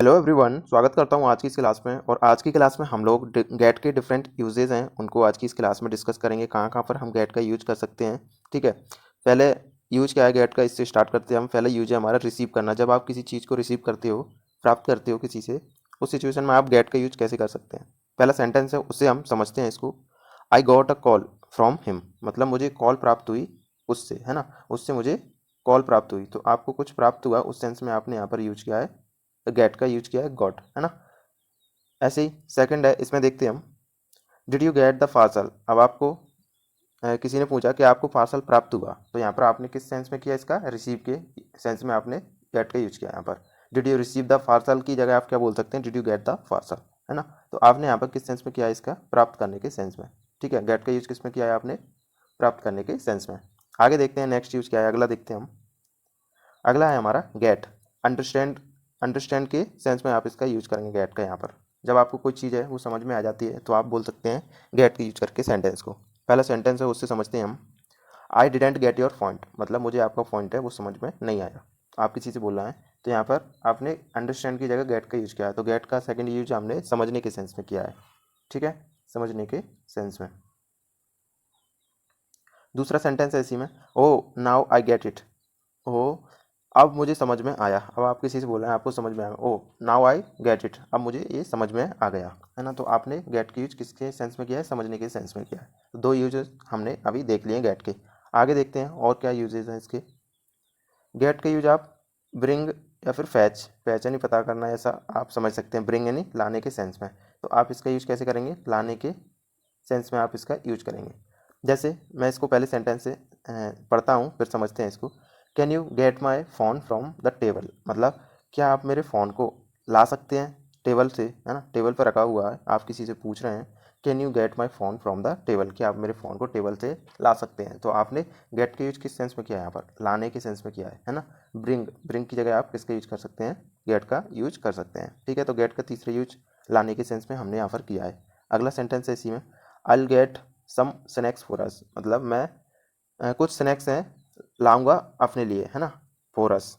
Hello everyone, स्वागत करता हूँ आज की इस क्लास में। और आज की क्लास में हम लोग गेट के डिफरेंट यूजेस हैं उनको आज की इस क्लास में डिस्कस करेंगे, कहाँ कहाँ पर हम गेट का यूज कर सकते हैं। ठीक है, पहले यूज क्या है गेट का, इससे स्टार्ट करते हैं हम। पहले यूज है हमारा रिसीव करना। जब आप किसी चीज़ को रिसीव करते हो, प्राप्त करते हो किसी से, उस सिचुएशन में आप गेट का यूज कैसे कर सकते हैं। पहला सेंटेंस है, उससे हम समझते हैं इसको। I got a call from him, मतलब मुझे कॉल प्राप्त हुई उससे, है ना, उससे मुझे कॉल प्राप्त हुई। तो आपको कुछ प्राप्त हुआ, उस सेंस में आपने यहाँ पर यूज किया है गेट का, यूज किया है गॉट, है ना। ऐसे ही सेकंड है, इसमें देखते हैं हम, did you get the parcel. अब आपको किसी ने पूछा कि आपको पार्सल प्राप्त हुआ, तो यहाँ पर आपने किस सेंस में किया, इसका रिसीव के सेंस में आपने गेट का यूज किया। यहाँ पर did you receive the parcel की जगह आप क्या बोल सकते हैं, did you get the parcel, है ना। तो आपने यहाँ पर किस सेंस में किया है, इसका प्राप्त करने के सेंस में। ठीक है, गेट का यूज किस में किया है आपने, प्राप्त करने के सेंस में। आगे देखते हैं नेक्स्ट यूज क्या है, अगला देखते हैं हम। अगला है हमारा गेट, अंडरस्टैंड। अंडरस्टैंड के सेंस में आप इसका यूज करेंगे गेट का। यहाँ पर जब आपको कोई चीज़ है वो समझ में आ जाती है, तो आप बोल सकते हैं गेट का यूज करके सेंटेंस को। पहला सेंटेंस है, उससे समझते हैं हम। I didn't get your point, मतलब मुझे आपका पॉइंट है वो समझ में नहीं आया। आप किसी से बोल रहे हैं, तो यहाँ पर आपने अंडरस्टैंड की जगह गेट का यूज किया है, तो गेट का सेकंड यूज हमने समझने के सेंस में किया है। ठीक है, समझने के सेंस में। दूसरा सेंटेंस है इसी में, ओ नाउ आई गेट इट। ओ, अब मुझे समझ में आया। अब आप किसी से बोल रहे हैं, आपको समझ में आया, ओ नाउ आई गेट इट, अब मुझे ये समझ में आ गया, है ना। तो आपने गेट का यूज किसके सेंस में किया है, समझने के सेंस में किया है। तो दो यूजेस हमने अभी देख लिए गेट के। आगे देखते हैं और क्या यूजेस हैं इसके। गेट का यूज आप ब्रिंग या फिर फैच, फैच यानी पता करना, ऐसा आप समझ सकते हैं। ब्रिंग यानी लाने के सेंस में, तो आप इसका यूज कैसे करेंगे, लाने के सेंस में आप इसका यूज करेंगे। जैसे मैं इसको पहले सेंटेंस से पढ़ता हूँ, फिर समझते हैं इसको। Can you get my phone from the table, मतलब क्या आप मेरे फ़ोन को ला सकते हैं टेबल से, है ना। टेबल पर रखा हुआ है, आप किसी से पूछ रहे हैं, can you get my phone from the table, क्या आप मेरे फ़ोन को टेबल से ला सकते हैं। तो आपने गेट का यूज किस सेंस में किया है, यहाँ पर लाने के सेंस में किया है ना। ब्रिंग, ब्रिंग की जगह आप किसका यूज कर सकते हैं, गेट का यूज कर सकते हैं। ठीक है, तो गेट का तीसरा यूज लाने के सेंस में हमने यहाँ पर किया है। अगला सेंटेंस है इसी में, I get some snacks for us, मतलब मैं कुछ स्नैक्स हैं लाऊंगा अपने लिए, है ना, फॉर अस।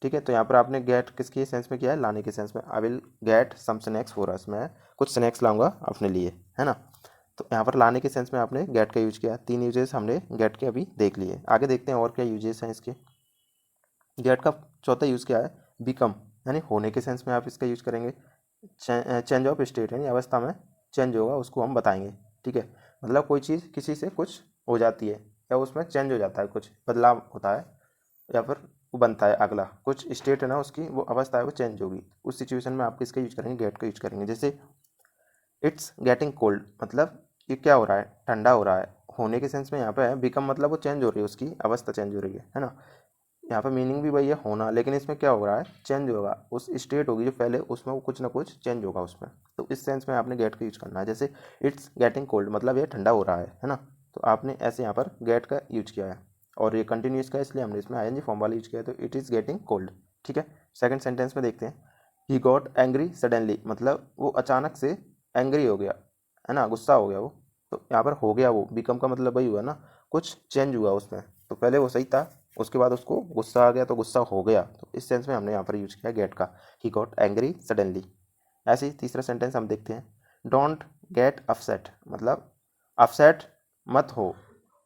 ठीक है, तो यहाँ पर आपने गेट किसके सेंस में किया है, लाने के सेंस में। I will get some snacks for us, मैं कुछ स्नैक्स लाऊंगा अपने लिए, है ना। तो यहाँ पर लाने के सेंस में आपने गेट का यूज किया। तीन यूजेस हमने गेट के अभी देख लिए। आगे देखते हैं और क्या यूजेस हैं इसके। गेट का चौथा यूज क्या है, बिकम, यानी होने के सेंस में आप इसका यूज करेंगे। चेंज ऑफ स्टेट, यानी अवस्था में चेंज होगा उसको हम बताएंगे। ठीक है, मतलब कोई चीज़ किसी से कुछ हो जाती है, या उसमें चेंज हो जाता है, कुछ बदलाव होता है, या फिर वो बनता है अगला कुछ स्टेट है ना, उसकी वो अवस्था है वो चेंज होगी। उस सिचुएशन में आप किसका यूज करेंगे, गेट का यूज करेंगे। जैसे इट्स गेटिंग कोल्ड, मतलब ये क्या हो रहा है, ठंडा हो रहा है। होने के सेंस में यहाँ पे है, बिकम मतलब वो चेंज हो रही है, उसकी अवस्था चेंज हो रही है ना। यहाँ पर मीनिंग भी वही है, होना, लेकिन इसमें क्या हो रहा है, चेंज होगा। उस स्टेट होगी जो पहले, उसमें वो कुछ ना कुछ चेंज होगा उसमें। तो इस सेंस में आपने गेट का यूज करना है। जैसे इट्स गेटिंग कोल्ड, मतलब ये ठंडा हो रहा है ना। तो आपने ऐसे यहाँ पर गेट का यूज किया है, और ये कंटिन्यूस का, इसलिए हमने इसमें आईएनजी फॉर्म वाला यूज किया है। तो इट इज़ गेटिंग कोल्ड। ठीक है, सेकंड सेंटेंस में देखते हैं, ही गॉट एंग्री सडनली, मतलब वो अचानक से एंग्री हो गया, है ना, गुस्सा हो गया वो। तो यहाँ पर हो गया, वो बिकम का मतलब वही हुआ ना, कुछ चेंज हुआ उसमें। तो पहले वो सही था, उसके बाद उसको गुस्सा आ गया, तो गुस्सा हो गया। तो इस सेंस में हमने यहाँ पर यूज किया गेट का, ही गॉट एंग्री सडनली। ऐसे ही तीसरा सेंटेंस हम देखते हैं, डोंट गेट अपसेट, मतलब अपसेट मत हो।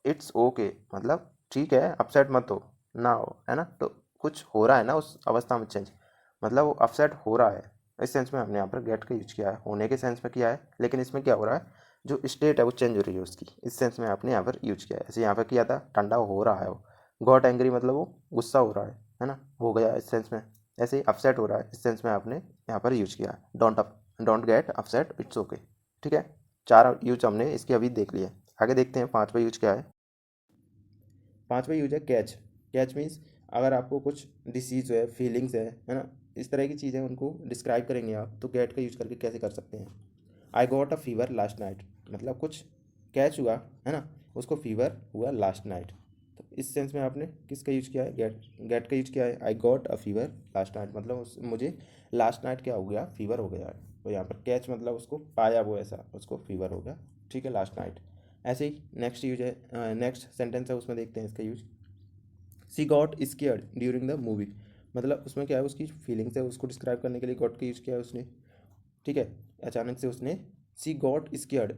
इट्स ओके, मतलब ठीक है, अपसेट मत हो, ना हो, है ना। तो कुछ हो रहा है ना उस अवस्था में चेंज, मतलब वो अपसेट हो रहा है। इस सेंस में हमने यहाँ पर गेट का यूज किया है, होने के सेंस में किया है, लेकिन इसमें क्या हो रहा है, जो स्टेट है वो चेंज हो रही है उसकी। इस सेंस में आपने यहाँ पर यूज किया है। ऐसे यहाँ पर किया था, ठंडा हो रहा है वो, गॉट एंग्री मतलब वो गुस्सा हो रहा है ना, हो गया इस सेंस में। ऐसे ही अपसेट हो रहा है, इस सेंस में आपने यहाँ पर यूज किया, don't get upset, it's okay. ठीक है, चार यूज हमने इसके अभी देख लिए। आगे देखते हैं पांचवा यूज क्या है। पांचवा यूज है कैच। कैच मीन्स अगर आपको कुछ डिसीज है, फीलिंग्स है ना, इस तरह की चीज़ें उनको डिस्क्राइब करेंगे आप, तो गेट का यूज करके कैसे कर सकते हैं। I got a fever last night, मतलब कुछ कैच हुआ, है ना, उसको फीवर हुआ लास्ट नाइट। तो इस सेंस में आपने किसका यूज किया है, गेट, गेट का यूज किया है। I got a fever last night, मतलब मुझे लास्ट नाइट क्या हो गया, फीवर हो गया है। तो यहाँ पर कैच मतलब उसको पाया, वो ऐसा उसको फीवर हो गया। ठीक है, लास्ट नाइट। ऐसे ही नेक्स्ट यूज है, नेक्स्ट सेंटेंस है, उसमें देखते हैं इसका use. She got scared during the movie, मतलब उसमें क्या है, उसकी फीलिंग्स है, उसको डिस्क्राइब करने के लिए गॉट का यूज़ किया है उसने, ठीक है। अचानक से उसने सी गॉट स्केयर्ड,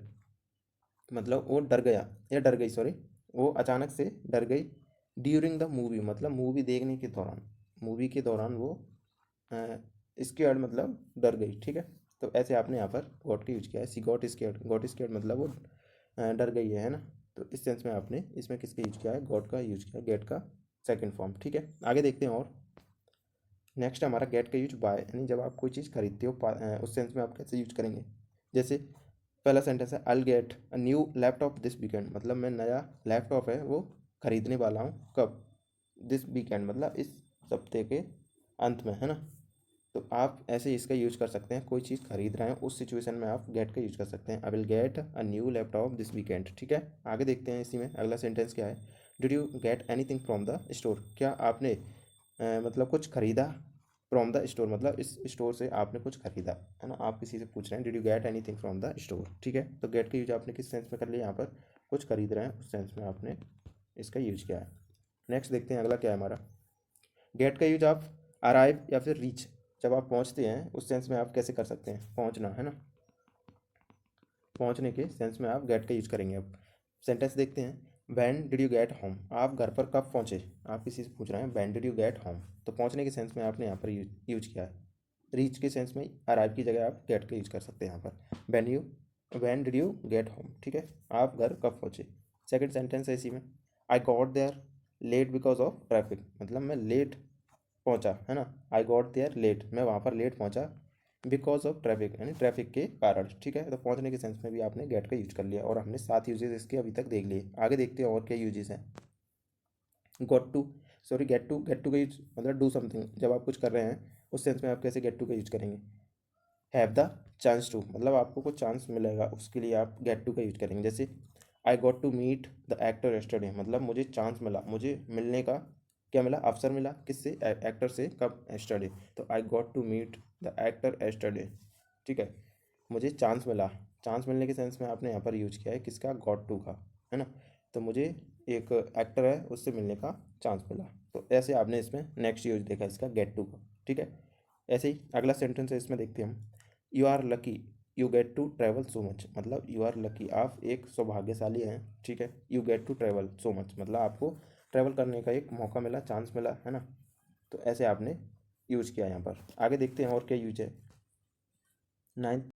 मतलब वो डर गया या डर गई, सॉरी, वो अचानक से डर गई ड्यूरिंग द मूवी, मतलब मूवी देखने के दौरान, मूवी के दौरान वो स्केयर्ड मतलब डर गई, ठीक है। तो ऐसे आपने यहाँ पर गॉट का यूज किया है, सी गॉट स्केयर्ड मतलब वो डर गई है ना। तो इस सेंस में आपने इसमें किसका यूज किया है, गॉट का यूज किया है, गेट का सेकंड फॉर्म, ठीक है। आगे देखते हैं। और नेक्स्ट हमारा गेट का यूज बाय, यानी जब आप कोई चीज़ खरीदते हो उस सेंस में आप कैसे यूज करेंगे। जैसे पहला सेंटेंस है, I get a new laptop this weekend, मतलब मैं नया लैपटॉप है वो खरीदने वाला हूँ, कब, दिस वीकेंड मतलब इस सप्ते के अंत में, है ना। तो आप ऐसे इसका यूज कर सकते हैं, कोई चीज़ खरीद रहे हैं उस सिचुएशन में आप गेट का यूज कर सकते हैं, आई will get a new laptop this weekend, ठीक है। आगे देखते हैं इसी में अगला सेंटेंस क्या है, did you get anything from the store, क्या आपने मतलब कुछ खरीदा फ्रॉम द स्टोर, मतलब इस स्टोर से आपने कुछ खरीदा, है ना। आप किसी से पूछ रहे हैं did you get anything from the store, ठीक है। तो गेट का यूज आपने किस सेंस में कर लिया, यहाँ पर कुछ खरीद रहे हैं उस सेंस में आपने इसका यूज किया है। नेक्स्ट देखते हैं अगला क्या है हमारा, गेट का यूज आप अराइव या फिर रीच, जब आप पहुंचते हैं उस सेंस में आप कैसे कर सकते हैं, पहुंचना, है ना, पहुंचने के सेंस में आप गेट का यूज करेंगे। अब सेंटेंस देखते हैं, when did you get home, आप घर पर कब पहुंचे, आप किसी से पूछ रहे हैं when did you get home, तो पहुंचने के सेंस में आपने यहाँ पर यूज किया है। रीच के सेंस में अराइव की जगह आप गेट का यूज कर सकते हैं यहाँ पर, when did you get home, ठीक है, आप घर कब पहुंचे। सेकंड सेंटेंस है इसी में, I got there late because of traffic, मतलब मैं लेट पहुंचा, है ना, आई गॉट देयर लेट, मैं वहाँ पर लेट पहुंचा बिकॉज ऑफ ट्रैफिक, यानी ट्रैफिक के कारण, ठीक है। तो पहुंचने के सेंस में भी आपने गेट का यूज कर लिया, और हमने 7 यूजेस इसके अभी तक देख लिए। आगे देखते हैं और क्या यूजेस हैं। Got to, sorry, get to का यूज मतलब डू समथिंग, जब आप कुछ कर रहे हैं उस सेंस में आप कैसे गेट टू का यूज करेंगे। हैव द चांस टू, मतलब आपको कुछ चांस मिलेगा उसके लिए आप गेट टू का यूज करेंगे। जैसे I got to meet the actor yesterday, मतलब मुझे चांस मिला, मुझे मिलने का क्या मिला, अवसर मिला, किससे, एक्टर से, कब, एस्टरडे। तो I got to meet the actor yesterday, ठीक है, मुझे चांस मिला। चांस मिलने के सेंस में आपने यहाँ पर यूज किया है किसका, गॉट टू का, है ना। तो मुझे एक एक्टर है उससे मिलने का चांस मिला। तो ऐसे आपने इसमें नेक्स्ट यूज देखा इसका, गेट टू का, ठीक है। ऐसे ही अगला सेंटेंस है इसमें देखते हैं हम, you are lucky you get to travel so much, मतलब यू आर लकी, आप एक सौभाग्यशाली हैं, ठीक है। You get to travel so much, मतलब आपको ट्रैवल करने का एक मौका मिला, चांस मिला, है ना। तो ऐसे आपने यूज किया यहाँ पर। आगे देखते हैं और क्या यूज है। नाइन्थ